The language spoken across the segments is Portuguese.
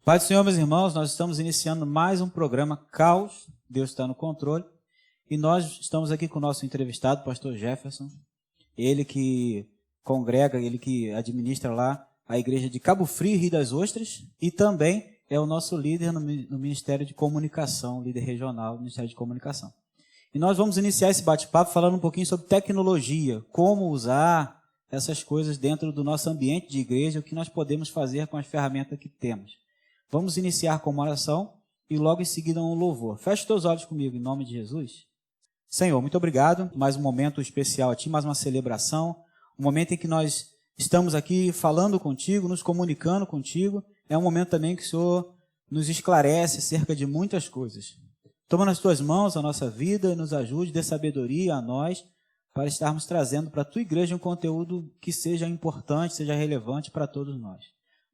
Pai do Senhor, meus irmãos, nós estamos iniciando mais um programa Caos, Deus está no controle, e nós estamos aqui com o nosso entrevistado, o pastor Jefferson, ele que congrega, ele que administra lá a igreja de Cabo Frio e Rio das Ostras, e também é o nosso líder no Ministério de Comunicação, líder regional do Ministério de Comunicação. E nós vamos iniciar esse bate-papo falando um pouquinho sobre tecnologia, como usar essas coisas dentro do nosso ambiente de igreja, o que nós podemos fazer com as ferramentas que temos. Vamos iniciar com uma oração e logo em seguida um louvor. Feche os teus olhos comigo, em nome de Jesus. Senhor, muito obrigado. Mais um momento especial a Ti, mais uma celebração. Um momento em que nós estamos aqui falando contigo, nos comunicando contigo. É um momento também que o Senhor nos esclarece acerca de muitas coisas. Toma nas Tuas mãos a nossa vida e nos ajude, dê sabedoria a nós para estarmos trazendo para a Tua igreja um conteúdo que seja importante, seja relevante para todos nós.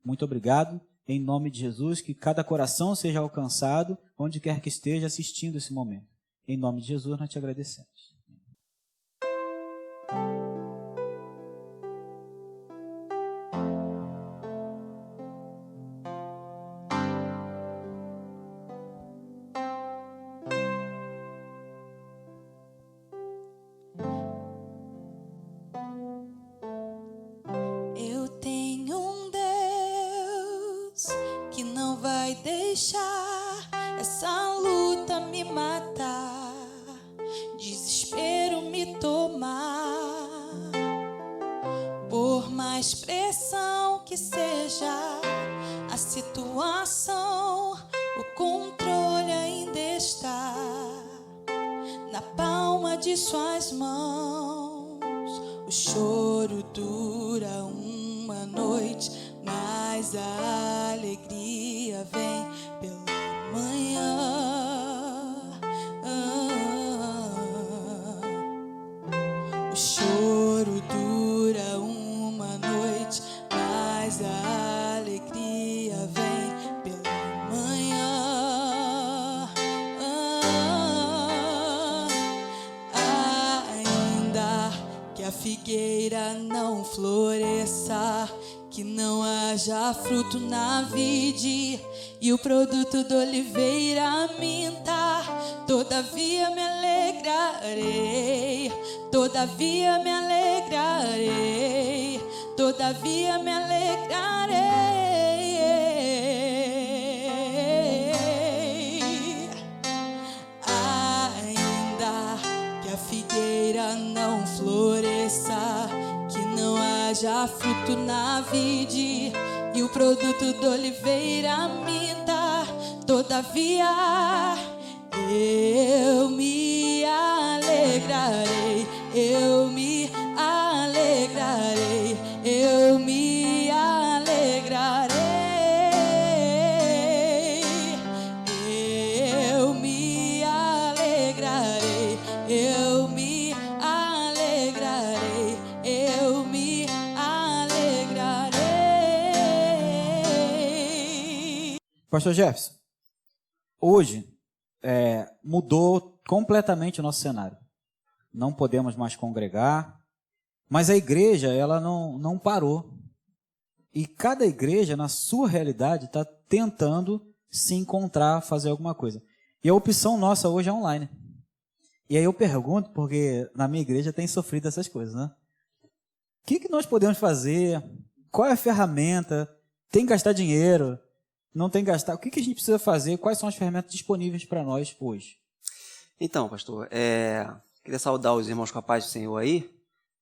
Muito obrigado. Em nome de Jesus, que cada coração seja alcançado, onde quer que esteja assistindo esse momento. Em nome de Jesus, nós te agradecemos. Essa luta me matar, desespero me tomar. Por mais pressão que seja a situação, o controle ainda está na palma de suas mãos. O choro dura uma noite, mas a alegria vem pela manhã. O choro dura uma noite, mas a alegria vem pela manhã. Ainda que a figueira não floresça, que não haja fruto na vide e o produto da oliveira minta, todavia me alegrarei, todavia me alegrarei, todavia me alegrarei. Ainda que a figueira não floresça, que não haja fruto na vide e o produto da oliveira minta, todavia eu me alegrarei, eu me alegrarei, eu me alegrarei, eu me alegrarei, eu me alegrarei, eu me alegrarei. Pastor Jefferson, hoje mudou completamente o nosso cenário. Não podemos mais congregar, mas a igreja ela não parou. E cada igreja, na sua realidade, está tentando se encontrar, fazer alguma coisa. E a opção nossa hoje é online. E aí eu pergunto, porque na minha igreja tem sofrido essas coisas, né? O que nós podemos fazer? Qual é a ferramenta? Tem que gastar dinheiro? Não tem que gastar? O que a gente precisa fazer? Quais são as ferramentas disponíveis para nós hoje? Então, pastor, queria saudar os irmãos com a paz do Senhor aí,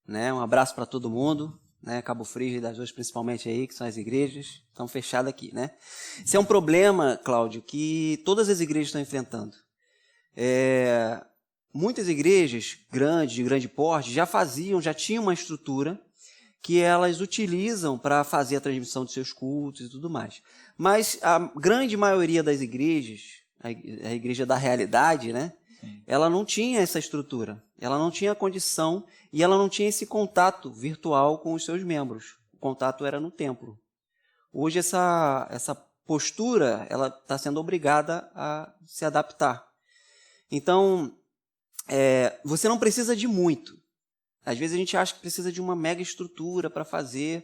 né? Um abraço para todo mundo, né? Cabo Frio e das Ostras principalmente aí, que são as igrejas, estão fechadas aqui, né? Esse é um problema, Cláudio, que todas as igrejas estão enfrentando. Muitas igrejas grandes, de grande porte, já tinham uma estrutura que elas utilizam para fazer a transmissão de seus cultos e tudo mais. Mas a grande maioria das igrejas, a igreja da realidade, né? Sim. Ela não tinha essa estrutura, ela não tinha condição e ela não tinha esse contato virtual com os seus membros. O contato era no templo. Hoje essa postura ela está sendo obrigada a se adaptar. Então, você não precisa de muito. Às vezes a gente acha que precisa de uma mega estrutura para fazer,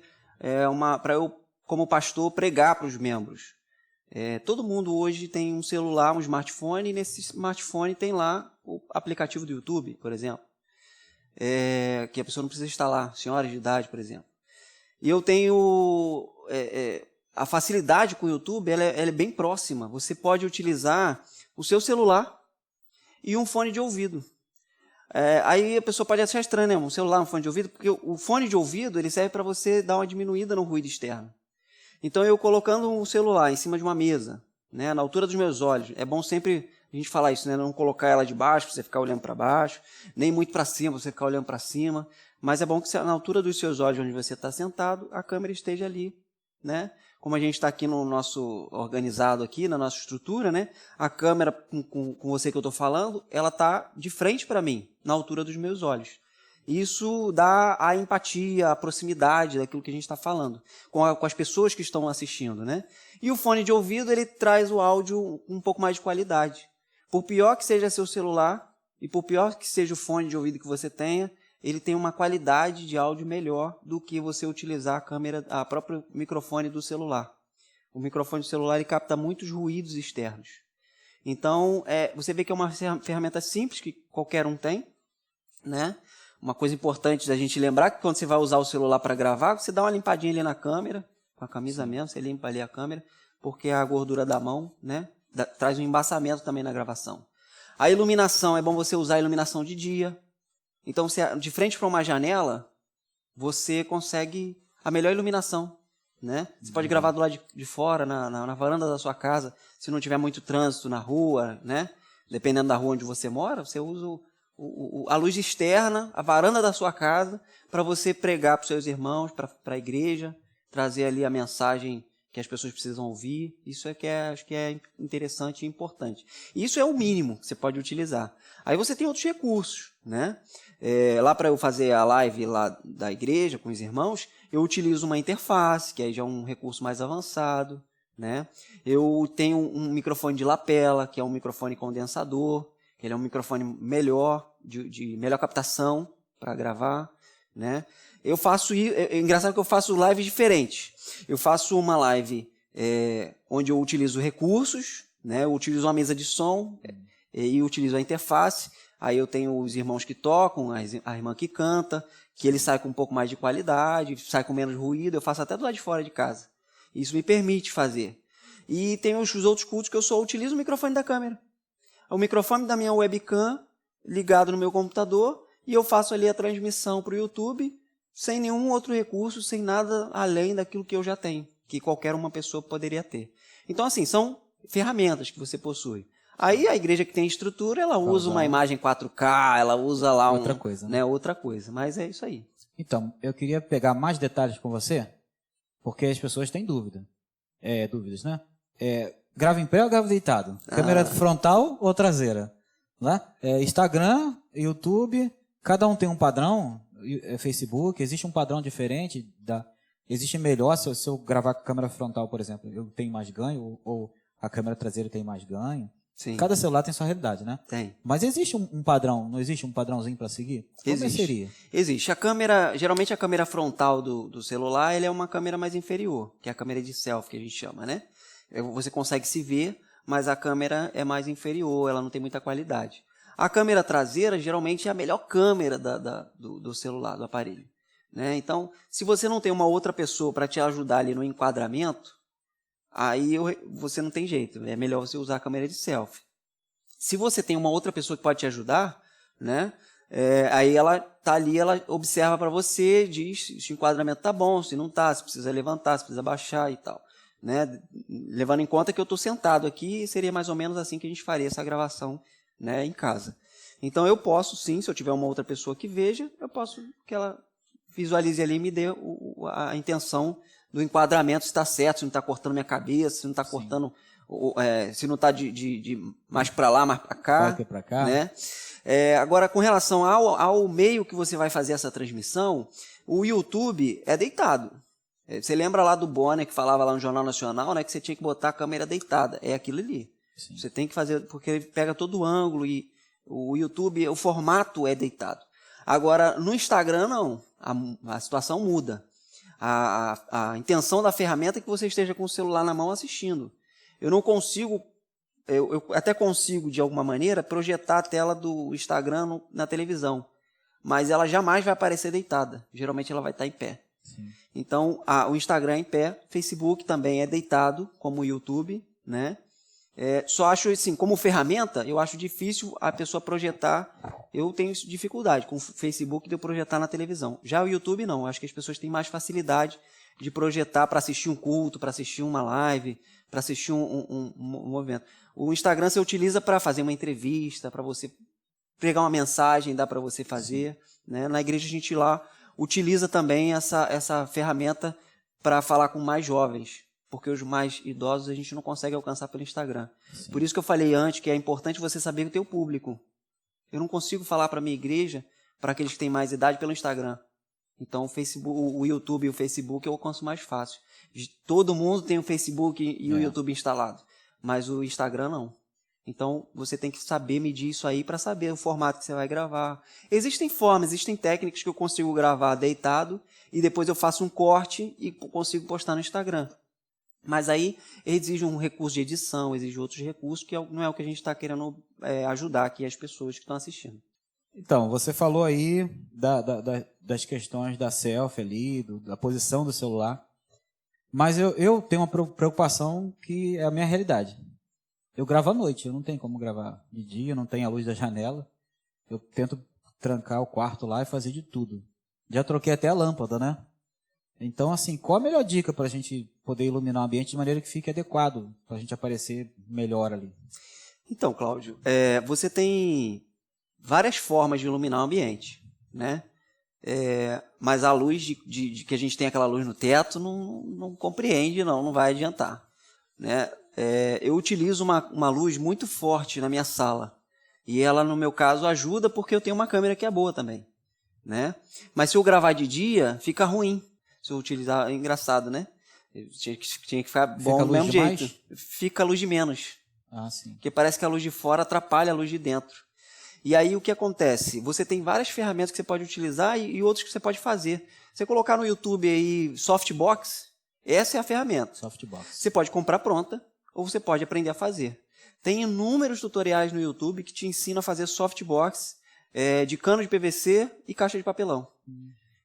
para eu, como pastor, pregar para os membros. Todo mundo hoje tem um celular, um smartphone, e nesse smartphone tem lá o aplicativo do YouTube, por exemplo, que a pessoa não precisa instalar, senhoras de idade, por exemplo. E eu tenho... a facilidade com o YouTube ela é bem próxima. Você pode utilizar o seu celular e um fone de ouvido. Aí a pessoa pode achar estranho, né? Um celular, um fone de ouvido, porque o fone de ouvido ele serve para você dar uma diminuída no ruído externo. Então, eu colocando um celular em cima de uma mesa, né, na altura dos meus olhos, é bom sempre a gente falar isso, né, não colocar ela de baixo, para você ficar olhando para baixo, nem muito para cima, para você ficar olhando para cima, mas é bom que na altura dos seus olhos, onde você está sentado, a câmera esteja ali, né? Como a gente está aqui no nosso organizado aqui, na nossa estrutura, né, a câmera com você que eu estou falando, ela está de frente para mim, na altura dos meus olhos. Isso dá a empatia, a proximidade daquilo que a gente está falando, com as pessoas que estão assistindo, né? E o fone de ouvido, ele traz o áudio um pouco mais de qualidade. Por pior que seja seu celular, e por pior que seja o fone de ouvido que você tenha, ele tem uma qualidade de áudio melhor do que você utilizar a câmera, a própria microfone do celular. O microfone do celular, ele capta muitos ruídos externos. Então, você vê que é uma ferramenta simples, que qualquer um tem, né? Uma coisa importante da gente lembrar que quando você vai usar o celular para gravar, você dá uma limpadinha ali na câmera, com a camisa mesmo, você limpa ali a câmera, porque a gordura da mão, né, traz um embaçamento também na gravação. A iluminação, é bom você usar a iluminação de dia. Então, de frente para uma janela, você consegue a melhor iluminação, né? Você pode gravar do lado de fora, na varanda da sua casa, se não tiver muito trânsito na rua, né? Dependendo da rua onde você mora, você usa a luz externa, a varanda da sua casa, para você pregar para os seus irmãos, para a igreja, trazer ali a mensagem que as pessoas precisam ouvir. Isso acho que é interessante e importante. Isso é o mínimo que você pode utilizar. Aí você tem outros recursos, né? Lá para eu fazer a live lá da igreja com os irmãos, eu utilizo uma interface, que aí já é um recurso mais avançado, né? Eu tenho um microfone de lapela, que é um microfone condensador. Ele é um microfone melhor, de melhor captação para gravar, né? Eu faço isso, é engraçado que eu faço lives diferentes. Eu faço uma live onde eu utilizo recursos, né? Eu utilizo uma mesa de som e utilizo a interface. Aí eu tenho os irmãos que tocam, a irmã que canta, que ele sai com um pouco mais de qualidade, sai com menos ruído. Eu faço até do lado de fora de casa. Isso me permite fazer. E tem os outros cultos que eu só utilizo o microfone da câmera. O microfone da minha webcam ligado no meu computador e eu faço ali a transmissão para o YouTube sem nenhum outro recurso, sem nada além daquilo que eu já tenho, que qualquer uma pessoa poderia ter. Então, assim, são ferramentas que você possui. Aí a igreja que tem estrutura, ela usa uma imagem 4K, ela usa lá outra coisa, né? Outra coisa, mas é isso aí. Então, eu queria pegar mais detalhes com você, porque as pessoas têm dúvidas, né? Grava em pé ou grava deitado? Câmera frontal ou traseira? Né? Instagram, YouTube, cada um tem um padrão. Facebook, existe um padrão diferente. Existe melhor se eu gravar com a câmera frontal, por exemplo, eu tenho mais ganho, ou a câmera traseira tem mais ganho. Sim. Cada celular tem sua realidade, né? Tem. Mas existe um padrão, não existe um padrãozinho para seguir? Como seria? Existe. Geralmente a câmera frontal do celular ela é uma câmera mais inferior, que é a câmera de selfie que a gente chama, né? Você consegue se ver, mas a câmera é mais inferior, ela não tem muita qualidade. A câmera traseira, geralmente, é a melhor câmera do celular, do aparelho, né? Então, se você não tem uma outra pessoa para te ajudar ali no enquadramento, aí você não tem jeito, é melhor você usar a câmera de selfie. Se você tem uma outra pessoa que pode te ajudar, né? Aí ela está ali, ela observa para você, diz se o enquadramento está bom, se não está, se precisa levantar, se precisa baixar e tal. Né? Levando em conta que eu estou sentado aqui, seria mais ou menos assim que a gente faria essa gravação, né, em casa. Então eu posso sim, se eu tiver uma outra pessoa que veja, eu posso que ela visualize ali e me dê a intenção do enquadramento, se está certo, se não está cortando minha cabeça, se não está cortando, se não está de mais para lá, mais para cá. Para cá. Né? Agora, com relação ao meio que você vai fazer essa transmissão, o YouTube é deitado. Você lembra lá do Bonner que falava lá no Jornal Nacional, né, que você tinha que botar a câmera deitada. É aquilo ali. Sim. Você tem que fazer, porque ele pega todo o ângulo e o YouTube, o formato é deitado. Agora, no Instagram, não. A situação muda. A intenção da ferramenta é que você esteja com o celular na mão assistindo. Eu não consigo, eu até consigo, de alguma maneira, projetar a tela do Instagram na televisão, mas ela jamais vai aparecer deitada. Geralmente ela vai estar em pé. Sim. Então, o Instagram é em pé, Facebook também é deitado, como o YouTube, né? Só acho assim, como ferramenta, eu acho difícil a pessoa projetar. Eu tenho dificuldade com o Facebook de eu projetar na televisão. Já o YouTube não, eu acho que as pessoas têm mais facilidade de projetar para assistir um culto, para assistir uma live, para assistir um movimento. O Instagram você utiliza para fazer uma entrevista, para você pegar uma mensagem, dá para você fazer, né? Na igreja a gente lá utiliza também essa ferramenta para falar com mais jovens, porque os mais idosos a gente não consegue alcançar pelo Instagram. Sim. Por isso que eu falei antes que é importante você saber o teu público. Eu não consigo falar para a minha igreja, para aqueles que têm mais idade, pelo Instagram. Então o YouTube e o Facebook eu alcanço mais fácil. Todo mundo tem o Facebook e o YouTube instalado, mas o Instagram não. Então você tem que saber medir isso aí para saber o formato que você vai gravar. Existem formas, existem técnicas que eu consigo gravar deitado e depois eu faço um corte e consigo postar no Instagram. Mas aí exige um recurso de edição, exige outros recursos, que não é o que a gente está querendo ajudar aqui as pessoas que estão assistindo. Então, você falou aí das questões da selfie ali, da posição do celular, mas eu tenho uma preocupação que é a minha realidade. Eu gravo à noite, eu não tenho como gravar de dia, não tenho a luz da janela, eu tento trancar o quarto lá e fazer de tudo. Já troquei até a lâmpada, né? Então, assim, qual a melhor dica para a gente poder iluminar o ambiente de maneira que fique adequado, para a gente aparecer melhor ali? Então, Cláudio, você tem várias formas de iluminar o ambiente, né? Mas a luz de que a gente tem aquela luz no teto não compreende, não vai adiantar, né? Eu utilizo uma luz muito forte na minha sala e ela, no meu caso, ajuda porque eu tenho uma câmera que é boa também, né? Mas se eu gravar de dia, fica ruim. Se eu utilizar, é engraçado, né? Tinha que ficar bom do mesmo jeito. Fica a luz de menos. Ah, sim. Porque parece que a luz de fora atrapalha a luz de dentro. E aí o que acontece? Você tem várias ferramentas que você pode utilizar e outras que você pode fazer. Você colocar no YouTube aí Softbox, essa é a ferramenta. Softbox. Você pode comprar pronta ou você pode aprender a fazer. Tem inúmeros tutoriais no YouTube que te ensinam a fazer Softbox de cano de PVC e caixa de papelão.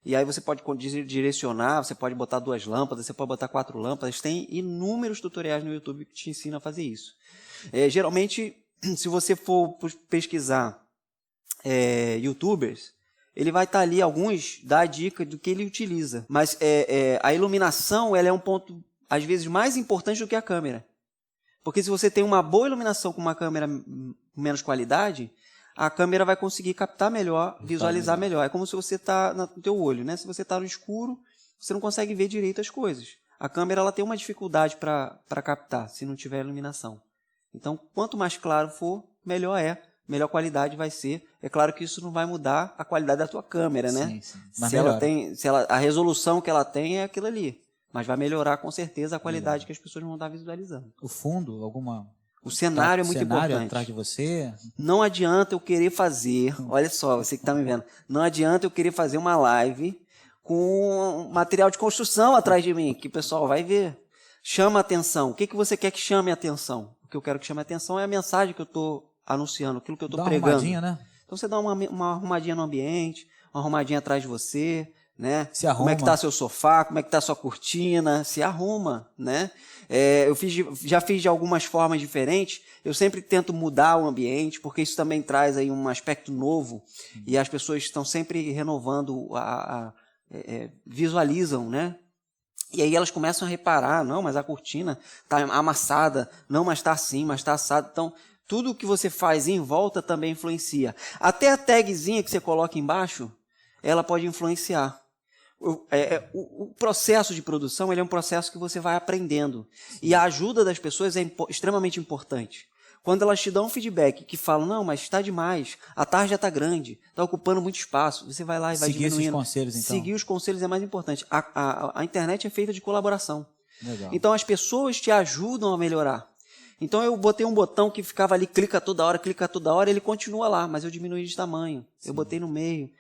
E aí você pode direcionar, você pode botar 2 lâmpadas, você pode botar 4 lâmpadas. Tem inúmeros tutoriais no YouTube que te ensinam a fazer isso. Geralmente, se você for pesquisar youtubers, ele vai estar ali, alguns dá a dica do que ele utiliza. Mas a iluminação ela é um ponto, às vezes, mais importante do que a câmera. Porque se você tem uma boa iluminação com uma câmera com menos qualidade, a câmera vai conseguir captar melhor, visualizar melhor. É como se você está no teu olho, né? Se você está no escuro, você não consegue ver direito as coisas. A câmera ela tem uma dificuldade para captar, se não tiver iluminação. Então, quanto mais claro for, melhor é. Melhor qualidade vai ser. É claro que isso não vai mudar a qualidade da tua câmera, né? Sim, sim. Mas a resolução que ela tem é aquilo ali. Mas vai melhorar com certeza a qualidade que as pessoas vão estar visualizando. O fundo, O cenário é muito importante. Atrás de você. Não adianta eu querer fazer, olha só, você que está me vendo, não adianta eu querer fazer uma live com material de construção atrás de mim, que o pessoal vai ver. Chama a atenção. O que você quer que chame a atenção? O que eu quero que chame a atenção é a mensagem que eu estou anunciando, aquilo que eu estou pregando. Uma arrumadinha, né? Então você dá uma arrumadinha no ambiente, uma arrumadinha atrás de você, né? Se arruma. Como é que está seu sofá, como é que está sua cortina, se arruma, né? Eu já fiz de algumas formas diferentes, eu sempre tento mudar o ambiente, porque isso também traz aí um aspecto novo, e as pessoas estão sempre renovando, visualizam, né? E aí elas começam a reparar, não, mas a cortina está amassada, não, mas está assim, mas está assado. Então, tudo o que você faz em volta também influencia. Até a tagzinha que você coloca embaixo, ela pode influenciar. O processo de produção ele é um processo que você vai aprendendo. E a ajuda das pessoas é extremamente importante. Quando elas te dão um feedback que falam, não, mas está demais, a tarja está grande, está ocupando muito espaço, você vai lá e vai diminuindo. Seguir esses conselhos, então. Seguir os conselhos é mais importante. A internet é feita de colaboração. Legal. Então as pessoas te ajudam a melhorar. Então eu botei um botão que ficava ali, clica toda hora, ele continua lá, mas eu diminuí de tamanho. Sim. Eu botei no meio.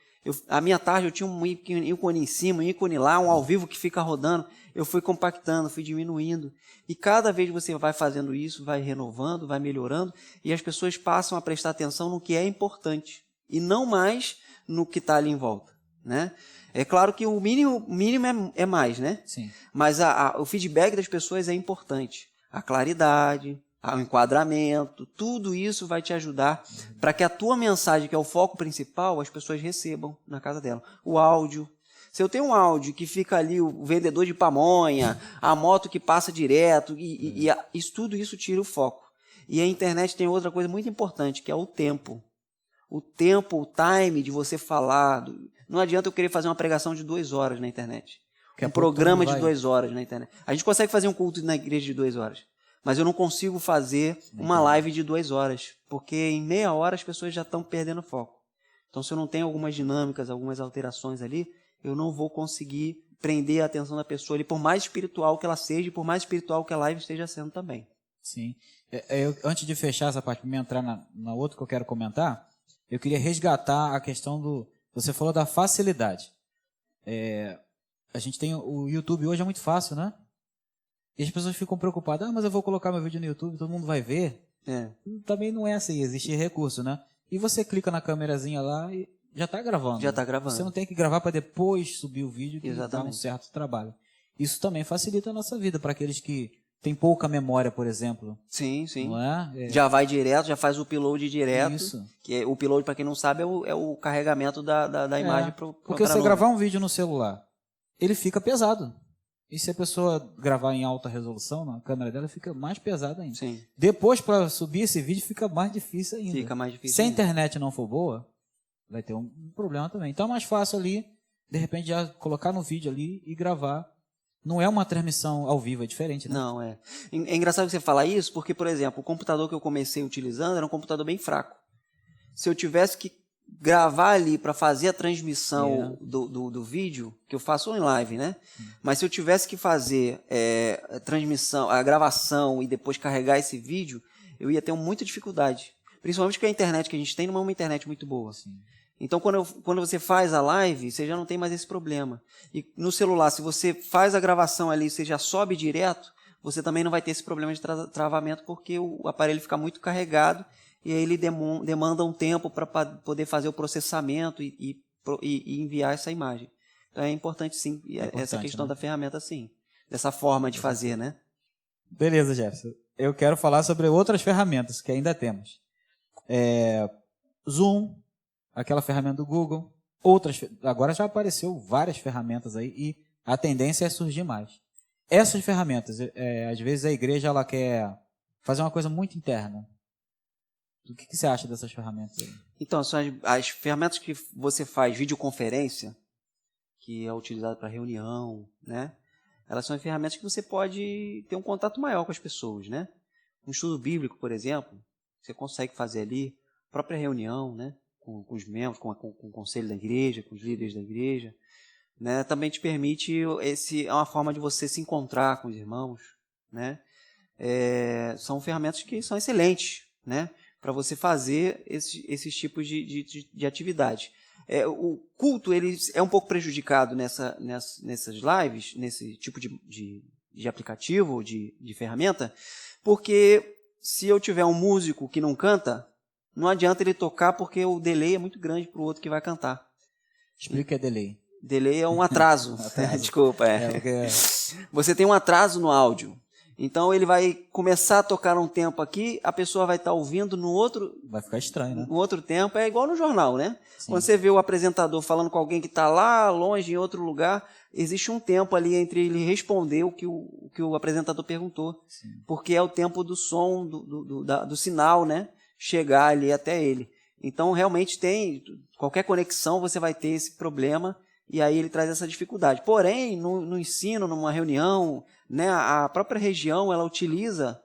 A minha tarde eu tinha um ícone em cima, um ícone lá, um ao vivo que fica rodando. Eu fui compactando, fui diminuindo. E cada vez você vai fazendo isso, vai renovando, vai melhorando, e as pessoas passam a prestar atenção no que é importante, e não mais no que está ali em volta, né? É claro que o mínimo é mais, né? Sim. Mas o feedback das pessoas é importante. A claridade, o enquadramento, tudo isso vai te ajudar para que a tua mensagem, que é o foco principal, as pessoas recebam na casa dela. O áudio. Se eu tenho um áudio que fica ali o vendedor de pamonha, a moto que passa direto, tudo isso tira o foco. E a internet tem outra coisa muito importante, que é o tempo. O tempo, o time de você falar. Não adianta eu querer fazer uma pregação de 2 horas na internet. Um programa de 2 horas na internet. A gente consegue fazer um culto na igreja de 2 horas. Mas eu não consigo fazer uma live de 2 horas. Porque em meia hora as pessoas já estão perdendo foco. Então, se eu não tenho algumas dinâmicas, algumas alterações ali, eu não vou conseguir prender a atenção da pessoa ali, por mais espiritual que ela seja e por mais espiritual que a live esteja sendo também. Sim. Antes de fechar essa parte, para me entrar na outra que eu quero comentar, eu queria resgatar a questão você falou da facilidade. A gente tem o YouTube hoje, é muito fácil, né? E as pessoas ficam preocupadas, mas eu vou colocar meu vídeo no YouTube, todo mundo vai ver. Também não é assim, existe recurso, né? E você clica na câmerazinha lá e já está gravando. Já está gravando. Você não tem que gravar para depois subir o vídeo, que dá um Exatamente. certo trabalho. Isso também facilita a nossa vida, para aqueles que têm pouca memória, por exemplo. Sim. Não é? Já vai direto, já faz o upload direto. Isso. Que o upload, para quem não sabe, é o carregamento da imagem para o Porque você gravar um vídeo no celular, ele fica pesado. E se a pessoa gravar em alta resolução, na câmera dela, fica mais pesado ainda. Sim. Depois, para subir esse vídeo, fica mais difícil ainda. Fica mais difícil Se a ainda. internet não for boa, vai ter um problema também. Então é mais fácil ali, de repente, já colocar no vídeo ali e gravar. Não é uma transmissão ao vivo, é diferente, né? Não, é. É engraçado que você falar isso, porque, por exemplo, o computador que eu comecei utilizando era um computador bem fraco. Se eu tivesse que gravar ali para fazer a transmissão do vídeo, que eu faço em live, né? Mas se eu tivesse que fazer a gravação e depois carregar esse vídeo, eu ia ter muita dificuldade. Principalmente porque a internet que a gente tem não é uma internet muito boa. Sim. Então, quando você faz a live, você já não tem mais esse problema. E no celular, se você faz a gravação ali, você já sobe direto, você também não vai ter esse problema de travamento, porque o aparelho fica muito carregado e aí ele demanda um tempo para poder fazer o processamento e enviar essa imagem. Então, é importante, sim, essa questão da ferramenta, sim. Dessa forma de fazer, né? Beleza, Jefferson. Eu quero falar sobre outras ferramentas que ainda temos. Zoom, aquela ferramenta do Google, agora já apareceu várias ferramentas aí e a tendência é surgir mais. Essas ferramentas, às vezes a igreja ela quer fazer uma coisa muito interna. O que você acha dessas ferramentas aí? Então, são as ferramentas que você faz videoconferência, que é utilizada para reunião, né? Elas são ferramentas que você pode ter um contato maior com as pessoas, né? Um estudo bíblico, por exemplo, você consegue fazer ali, própria reunião, né? Com os membros, com o conselho da igreja, com os líderes da igreja, né? Também te permite, é uma forma de você se encontrar com os irmãos, né? São ferramentas que são excelentes, né? Para você fazer esses tipos de atividade. O culto ele é um pouco prejudicado nessas lives, nesse tipo de aplicativo, de ferramenta, porque se eu tiver um músico que não canta, não adianta ele tocar porque o delay é muito grande para o outro que vai cantar. Explica o que é delay. Delay é um atraso. Desculpa. Você tem um atraso no áudio. Então ele vai começar a tocar um tempo aqui, a pessoa vai estar ouvindo no outro... Vai ficar estranho, né? No outro tempo, é igual no jornal, né? Sim. Quando você vê o apresentador falando com alguém que está lá longe, em outro lugar, existe um tempo ali entre ele responder o que o apresentador perguntou. Sim. Porque é o tempo do som, do sinal, né? Chegar ali até ele. Então, realmente qualquer conexão você vai ter esse problema e aí ele traz essa dificuldade. Porém, no ensino, numa reunião, né, a própria região ela utiliza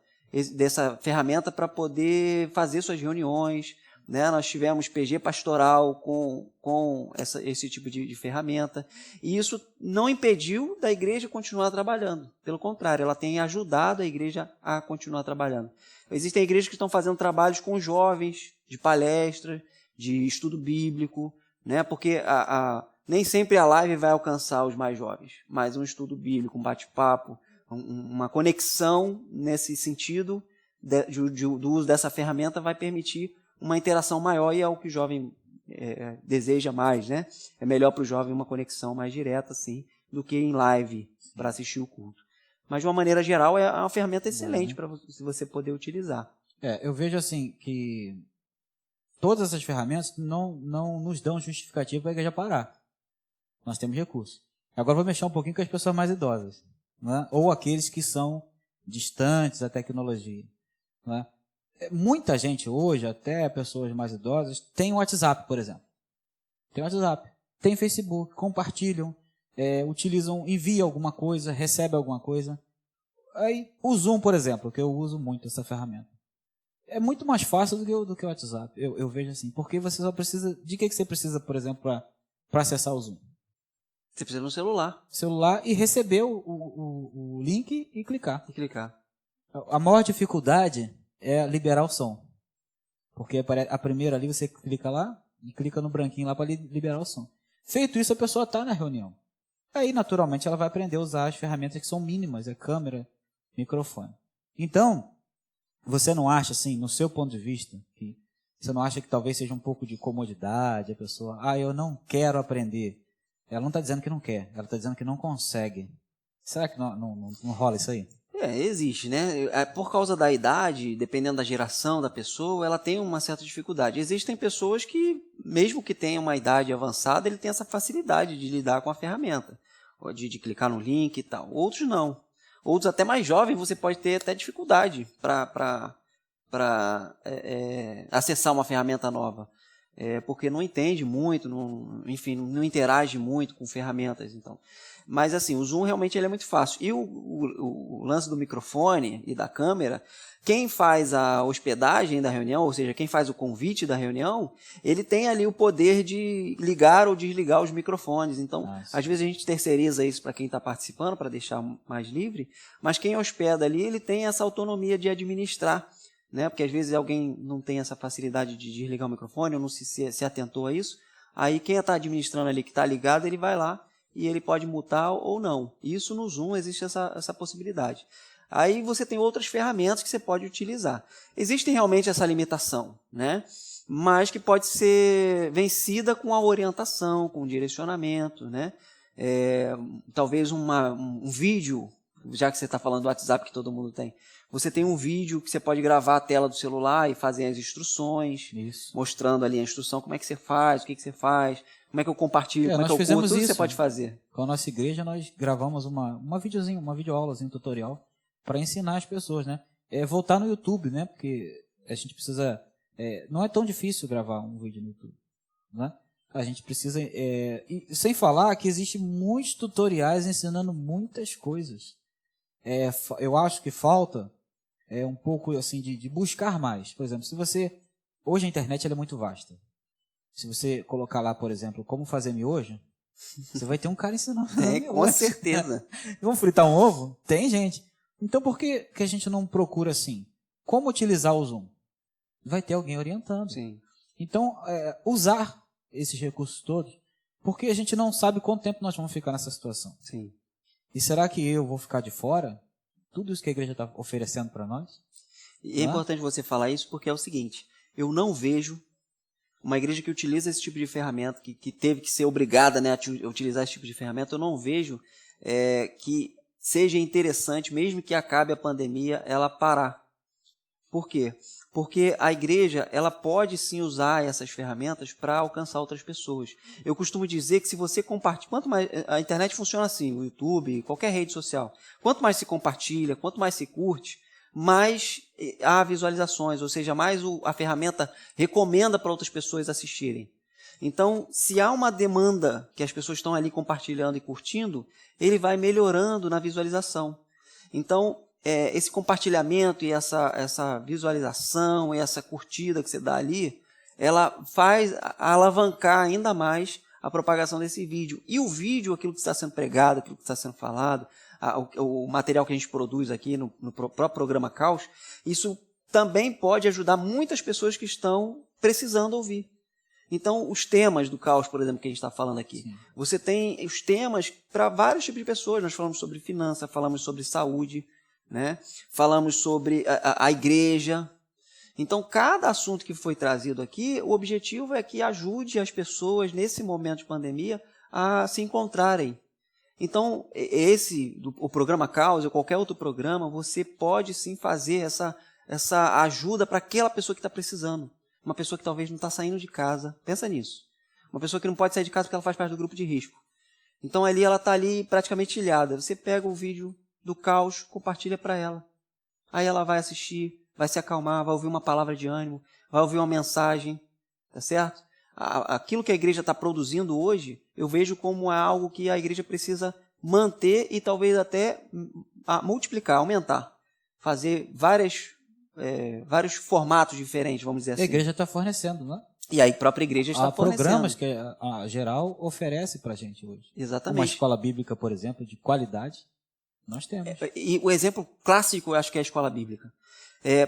dessa ferramenta para poder fazer suas reuniões. Né? Nós tivemos PG pastoral com esse tipo de ferramenta. E isso não impediu da igreja continuar trabalhando. Pelo contrário, ela tem ajudado a igreja a continuar trabalhando. Existem igrejas que estão fazendo trabalhos com jovens, de palestra, de estudo bíblico, né? Porque nem sempre a live vai alcançar os mais jovens, mas um estudo bíblico, um bate-papo, uma conexão nesse sentido do uso dessa ferramenta vai permitir uma interação maior, e é o que o jovem deseja mais, né? É melhor para o jovem uma conexão mais direta, assim, do que em live para assistir o culto. Mas, de uma maneira geral, é uma ferramenta excelente para você poder utilizar. Eu vejo assim que todas essas ferramentas não nos dão justificativa para a igreja parar. Nós temos recursos. Agora vou mexer um pouquinho com as pessoas mais idosas, né? Ou aqueles que são distantes da tecnologia, né? Muita gente hoje, até pessoas mais idosas, tem o WhatsApp, por exemplo. Tem WhatsApp, tem Facebook, compartilham, utilizam, envia alguma coisa, recebe alguma coisa. Aí o Zoom, por exemplo, que eu uso muito essa ferramenta, é muito mais fácil do que o WhatsApp. Eu vejo assim, porque você só precisa... De que você precisa, por exemplo, para acessar o Zoom? Você precisa no celular. Celular e receber o link e clicar. A maior dificuldade é liberar o som. Porque a primeira ali, você clica lá e clica no branquinho lá para liberar o som. Feito isso, a pessoa está na reunião. Aí, naturalmente, ela vai aprender a usar as ferramentas que são mínimas, câmera, microfone. Então, você não acha, assim, no seu ponto de vista, que você não acha que talvez seja um pouco de comodidade, a pessoa, eu não quero aprender. Ela não está dizendo que não quer, ela está dizendo que não consegue. Será que não rola isso aí? Existe, né? Por causa da idade, dependendo da geração da pessoa, ela tem uma certa dificuldade. Existem pessoas que, mesmo que tenham uma idade avançada, ele tem essa facilidade de lidar com a ferramenta, ou de clicar no link e tal. Outros não. Outros até mais jovens, você pode ter até dificuldade para acessar uma ferramenta nova. Porque não entende muito, não interage muito com ferramentas. Então. Mas assim, o Zoom realmente ele é muito fácil. E o lance do microfone e da câmera, quem faz a hospedagem da reunião, ou seja, quem faz o convite da reunião, ele tem ali o poder de ligar ou desligar os microfones. Então, às vezes a gente terceiriza isso para quem está participando, para deixar mais livre, mas quem hospeda ali, ele tem essa autonomia de administrar, né? Porque às vezes alguém não tem essa facilidade de desligar o microfone, ou não se atentou a isso. Aí quem está administrando ali, que está ligado, ele vai lá e ele pode mutar ou não. Isso no Zoom existe essa possibilidade. Aí você tem outras ferramentas que você pode utilizar. Existe realmente essa limitação, né? Mas que pode ser vencida com a orientação, com o direcionamento, né? Talvez um vídeo, já que você está falando do WhatsApp que todo mundo tem, você tem um vídeo que você pode gravar a tela do celular e fazer as instruções, mostrando ali a instrução, como é que você faz, o que você faz, como é que eu compartilho, como é que eu curto, tudo você pode fazer. Com a nossa igreja, nós gravamos uma videoaulazinha, um tutorial, para ensinar as pessoas, né? Voltar no YouTube, né? Porque a gente precisa... não é tão difícil gravar um vídeo no YouTube, né? A gente precisa... e sem falar que existem muitos tutoriais ensinando muitas coisas. Eu acho que falta um pouco assim de buscar mais. Por exemplo, se você... Hoje a internet ela é muito vasta. Se você colocar lá, por exemplo, como fazer miojo, você vai ter um cara ensinando. Com certeza. Vamos fritar um ovo? Tem gente. Então, por que a gente não procura assim? Como utilizar o Zoom? Vai ter alguém orientando. Sim. Então, usar esses recursos todos, porque a gente não sabe quanto tempo nós vamos ficar nessa situação. Sim. E será que eu vou ficar de fora? Tudo isso que a igreja está oferecendo para nós? E é importante você falar isso porque é o seguinte, eu não vejo uma igreja que utiliza esse tipo de ferramenta, que teve que ser obrigada, né, a utilizar esse tipo de ferramenta, eu não vejo que seja interessante, mesmo que acabe a pandemia, ela parar. Por quê? Porque a igreja ela pode sim usar essas ferramentas para alcançar outras pessoas. Eu costumo dizer que se você compartilha, quanto mais a internet funciona assim, o YouTube, qualquer rede social, quanto mais se compartilha, quanto mais se curte, mais há visualizações, ou seja, mais a ferramenta recomenda para outras pessoas assistirem. Então, se há uma demanda que as pessoas estão ali compartilhando e curtindo, ele vai melhorando na visualização. Então, esse compartilhamento e essa visualização e essa curtida que você dá ali, ela faz alavancar ainda mais a propagação desse vídeo. E o vídeo, aquilo que está sendo pregado, aquilo que está sendo falado, o material que a gente produz aqui no próprio programa Caos, isso também pode ajudar muitas pessoas que estão precisando ouvir. Então, os temas do caos, por exemplo, que a gente está falando aqui. Sim. Você tem os temas para vários tipos de pessoas. Nós falamos sobre finança, falamos sobre saúde, né? Falamos sobre a igreja. Então, cada assunto que foi trazido aqui, o objetivo é que ajude as pessoas, nesse momento de pandemia, a se encontrarem. Então, o programa Caos ou qualquer outro programa, você pode sim fazer essa ajuda para aquela pessoa que está precisando. Uma pessoa que talvez não está saindo de casa. Pensa nisso. Uma pessoa que não pode sair de casa porque ela faz parte do grupo de risco. Então, ela está ali praticamente ilhada. Você pega o vídeo do Caos, compartilha para ela. Aí ela vai assistir, vai se acalmar, vai ouvir uma palavra de ânimo, vai ouvir uma mensagem, tá certo? Aquilo que a igreja está produzindo hoje, eu vejo como é algo que a igreja precisa manter e talvez até multiplicar, aumentar. Fazer vários formatos diferentes, vamos dizer assim. A igreja está fornecendo, não é? E aí a própria igreja está fornecendo. Há programas que a geral oferece para a gente hoje. Exatamente. Uma escola bíblica, por exemplo, de qualidade, nós temos. E o exemplo clássico, eu acho que é a escola bíblica.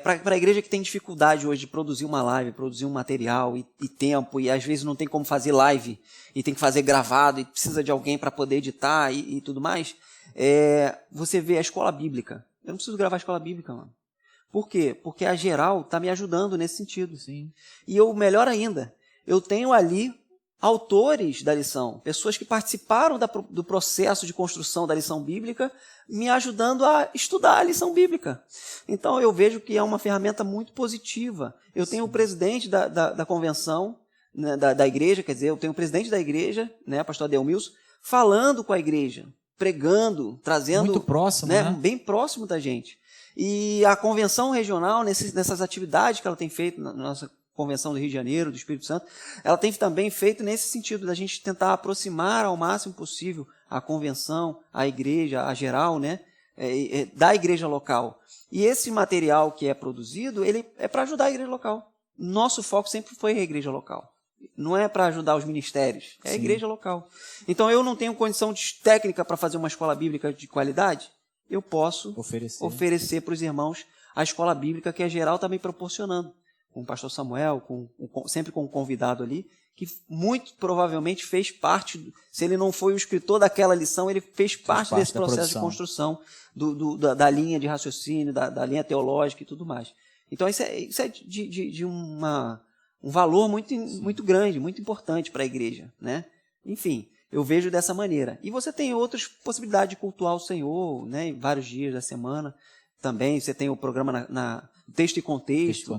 Para a igreja que tem dificuldade hoje de produzir uma live, produzir um material e tempo, e às vezes não tem como fazer live, e tem que fazer gravado, e precisa de alguém para poder editar e tudo mais, você vê a escola bíblica. Eu não preciso gravar a escola bíblica, mano. Por quê? Porque a geral está me ajudando nesse sentido. Sim. E melhor ainda, eu tenho ali autores da lição, pessoas que participaram do processo de construção da lição bíblica, me ajudando a estudar a lição bíblica. Então, eu vejo que é uma ferramenta muito positiva. Eu tenho o presidente da convenção, né, da igreja, quer dizer, eu tenho o presidente da igreja, né, pastor Adelmilson, falando com a igreja, pregando, trazendo... Muito próximo, né? Bem próximo da gente. E a convenção regional, nessas atividades que ela tem feito na nossa Convenção do Rio de Janeiro, do Espírito Santo, ela tem também feito nesse sentido, da gente tentar aproximar ao máximo possível a convenção, a igreja, a geral, né, da igreja local. E esse material que é produzido, ele é para ajudar a igreja local. Nosso foco sempre foi a igreja local. Não é para ajudar os ministérios, é a igreja local. Então, eu não tenho condição técnica para fazer uma escola bíblica de qualidade, eu posso oferecer para os irmãos a escola bíblica que a geral está me proporcionando. Com o pastor Samuel, sempre com um convidado ali, que muito provavelmente fez parte, se ele não foi o escritor daquela lição, ele fez parte desse processo de construção da linha de raciocínio, da linha teológica e tudo mais. Então, isso é de um valor muito grande, muito importante para a igreja, né? Enfim, eu vejo dessa maneira. E você tem outras possibilidades de cultuar o Senhor, né, em vários dias da semana. Também você tem o programa na Texto e Contexto,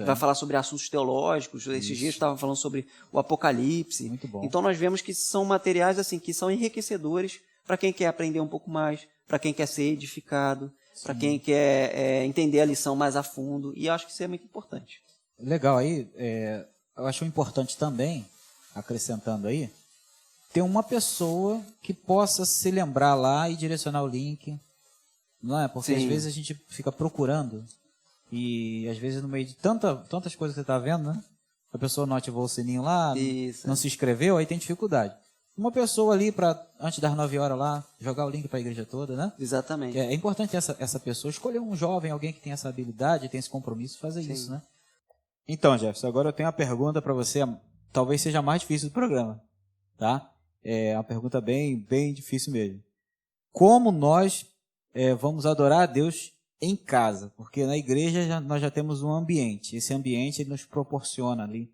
vai falar sobre assuntos teológicos. Esses dias estava falando sobre o Apocalipse. Muito bom. Então nós vemos que são materiais assim que são enriquecedores para quem quer aprender um pouco mais, para quem quer ser edificado, para quem quer entender a lição mais a fundo. E eu acho que isso é muito importante. Legal. Aí, eu acho importante também, acrescentando aí, ter uma pessoa que possa se lembrar lá e direcionar o link. Não é? Porque às vezes a gente fica procurando e às vezes no meio de tantas coisas que você está vendo, né? A pessoa não ativou o sininho lá, não se inscreveu, aí tem dificuldade. Uma pessoa ali para, antes das 9 horas lá, jogar o link para a igreja toda, né? Exatamente. É importante essa pessoa escolher um jovem, alguém que tem essa habilidade, tem esse compromisso, fazer isso, né? Então, Jefferson, agora eu tenho uma pergunta para você, talvez seja a mais difícil do programa, tá? É uma pergunta bem difícil mesmo. Como nós vamos adorar a Deus em casa? Porque na igreja nós já temos um ambiente. Esse ambiente ele nos proporciona ali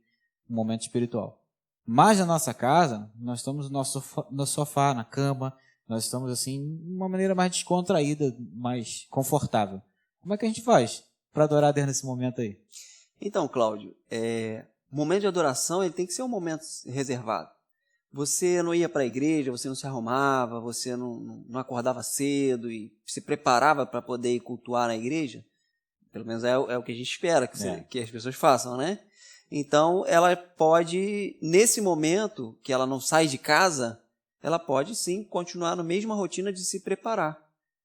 um momento espiritual. Mas na nossa casa, nós estamos no sofá, na cama, nós estamos assim, de uma maneira mais descontraída, mais confortável. Como é que a gente faz para adorar a Deus nesse momento aí? Então, Cláudio, o momento de adoração ele tem que ser um momento reservado. Você não ia para a igreja, você não se arrumava, você não acordava cedo e se preparava para poder ir cultuar na igreja. Pelo menos é o que a gente espera que as pessoas façam, né? Então, ela pode, nesse momento que ela não sai de casa, ela pode sim continuar na mesma rotina de se preparar.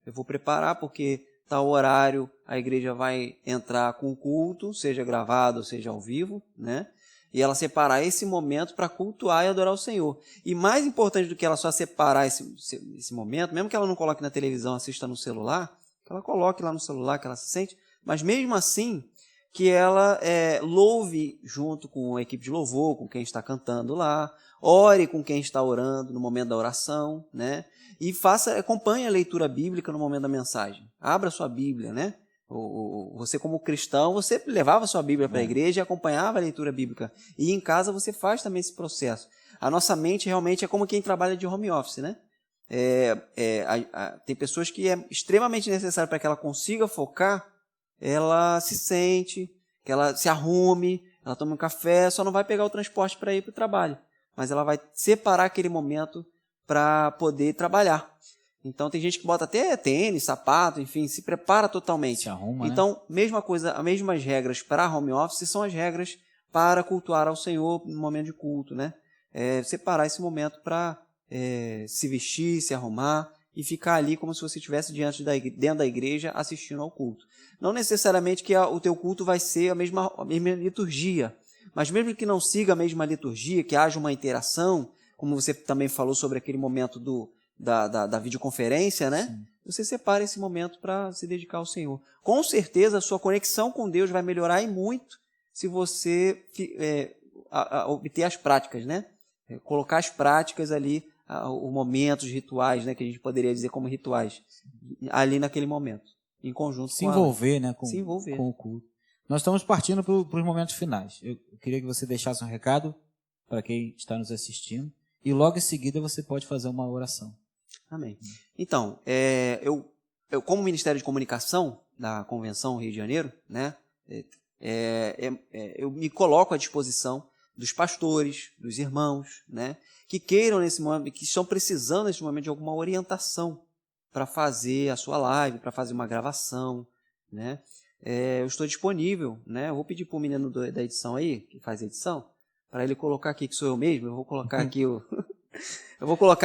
Eu vou preparar porque tal horário a igreja vai entrar com o culto, seja gravado, seja ao vivo, né? E ela separar esse momento para cultuar e adorar o Senhor. E mais importante do que ela só separar esse momento, mesmo que ela não coloque na televisão, assista no celular, que ela coloque lá no celular, que ela se sente, mas mesmo assim, que ela louve junto com a equipe de louvor, com quem está cantando lá, ore com quem está orando no momento da oração, né? E acompanhe a leitura bíblica no momento da mensagem. Abra sua Bíblia, né? Você como cristão, você levava sua Bíblia para a igreja e acompanhava a leitura bíblica. E em casa você faz também esse processo. A nossa mente realmente é como quem trabalha de home office, né? Tem pessoas que é extremamente necessário para que ela consiga focar, ela se sente, que ela se arrume, ela toma um café, só não vai pegar o transporte para ir para o trabalho, mas ela vai separar aquele momento para poder trabalhar. Então tem gente que bota até tênis, sapato, enfim, se prepara totalmente. Se arruma, então, mesma coisa, as mesmas regras para home office são as regras para cultuar ao Senhor no momento de culto, né? Separar esse momento para se vestir, se arrumar e ficar ali como se você estivesse dentro da igreja assistindo ao culto. Não necessariamente que o teu culto vai ser a mesma liturgia, mas mesmo que não siga a mesma liturgia, que haja uma interação, como você também falou sobre aquele momento da videoconferência, né? Sim. Você separa esse momento para se dedicar ao Senhor. Com certeza a sua conexão com Deus vai melhorar e muito se você obter as práticas, né? Colocar as práticas ali, os momentos, os rituais, né, que a gente poderia dizer como rituais, ali naquele momento, em conjunto se envolver, né, se envolver com o culto. Nós estamos partindo para os momentos finais. Eu queria que você deixasse um recado para quem está nos assistindo e logo em seguida você pode fazer uma oração. Amém. Então, eu como Ministério de Comunicação da Convenção Rio de Janeiro, né, eu me coloco à disposição dos pastores, dos irmãos, né, que queiram nesse momento, que estão precisando nesse momento de alguma orientação para fazer a sua live, para fazer uma gravação, né. Eu estou disponível, né. Eu vou pedir para o menino da edição aí, que faz a edição, para ele colocar aqui, que sou eu mesmo. Eu vou colocar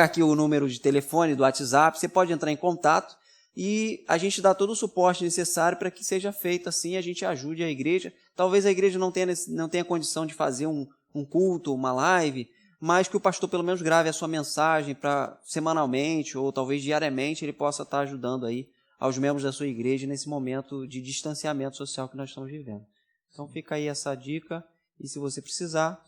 aqui o número de telefone do WhatsApp. Você pode entrar em contato e a gente dá todo o suporte necessário para que seja feito assim, a gente ajude a igreja. Talvez a igreja não tenha condição de fazer um culto, uma live, mas que o pastor pelo menos grave a sua mensagem para semanalmente ou talvez diariamente ele possa estar ajudando aí aos membros da sua igreja nesse momento de distanciamento social que nós estamos vivendo. Então fica aí essa dica e se você precisar,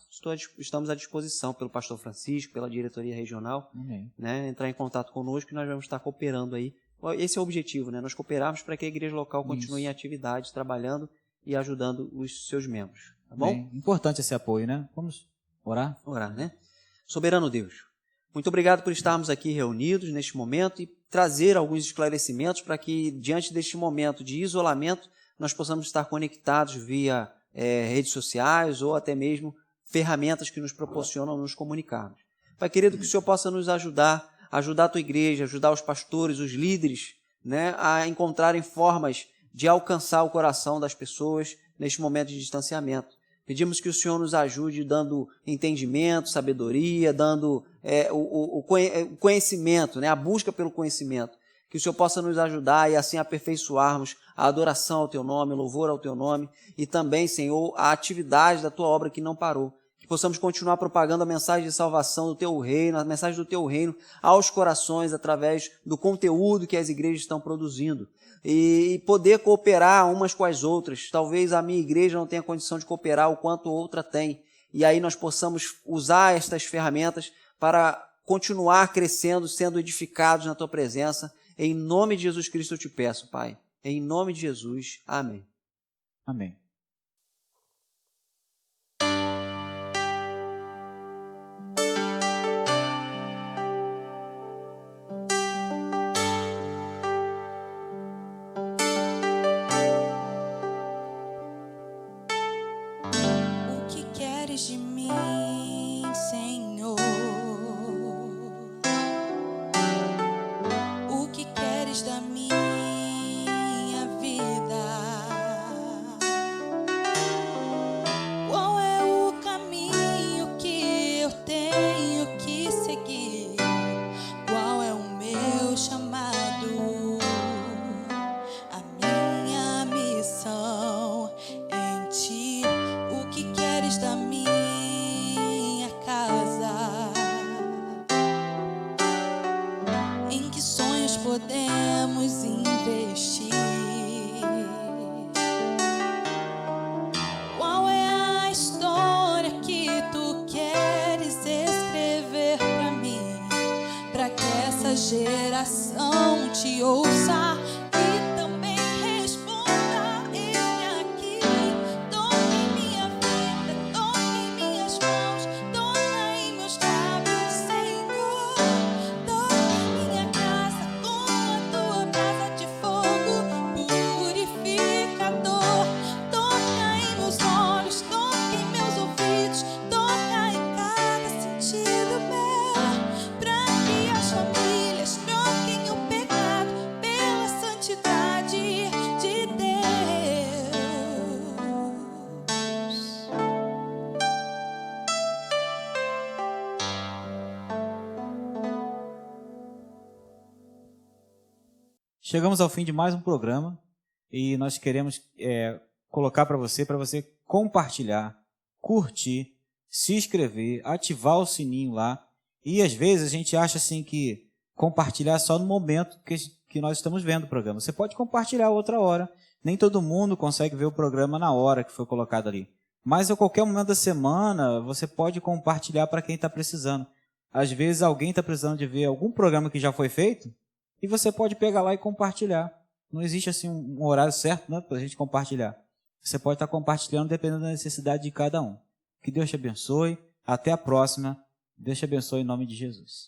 estamos à disposição pelo pastor Francisco, pela diretoria regional, né, entrar em contato conosco e nós vamos estar cooperando aí. Esse é o objetivo, né? Nós cooperarmos para que a igreja local continue em atividade, trabalhando e ajudando os seus membros. Tá bom? Importante esse apoio, né? Vamos orar? Orar, né? Soberano Deus, muito obrigado por estarmos aqui reunidos neste momento e trazer alguns esclarecimentos para que, diante deste momento de isolamento, nós possamos estar conectados via redes sociais ou até mesmo ferramentas que nos proporcionam nos comunicarmos. Pai querido, que o Senhor possa nos ajudar a tua igreja, ajudar os pastores, os líderes, né, a encontrarem formas de alcançar o coração das pessoas neste momento de distanciamento. Pedimos que o Senhor nos ajude dando entendimento, sabedoria, dando o conhecimento, né, a busca pelo conhecimento. Que o Senhor possa nos ajudar e assim aperfeiçoarmos a adoração ao Teu nome, o louvor ao Teu nome e também, Senhor, a atividade da Tua obra que não parou. Que possamos continuar propagando a mensagem de salvação do Teu reino, a mensagem do Teu reino aos corações através do conteúdo que as igrejas estão produzindo. E poder cooperar umas com as outras. Talvez a minha igreja não tenha condição de cooperar o quanto outra tem. E aí nós possamos usar estas ferramentas para continuar crescendo, sendo edificados na Tua presença. Em nome de Jesus Cristo eu te peço, Pai. Em nome de Jesus. Amém. Amém. O que queres de mim, Senhor? O que queres da minha vida? Qual é o caminho que eu tenho que seguir? Qual é o meu chamado? A minha missão em Ti? O que queres da minha casa? chegamos ao fim de mais um programa e nós queremos colocar para você compartilhar, curtir, se inscrever, ativar o sininho lá. E às vezes a gente acha assim que compartilhar só no momento que nós estamos vendo o programa. Você pode compartilhar outra hora. Nem todo mundo consegue ver o programa na hora que foi colocado ali. Mas a qualquer momento da semana, você pode compartilhar para quem está precisando. Às vezes alguém está precisando de ver algum programa que já foi feito e você pode pegar lá e compartilhar. Não existe assim um horário certo, né, para a gente compartilhar. Você pode estar compartilhando dependendo da necessidade de cada um. Que Deus te abençoe. Até a próxima. Deus te abençoe em nome de Jesus.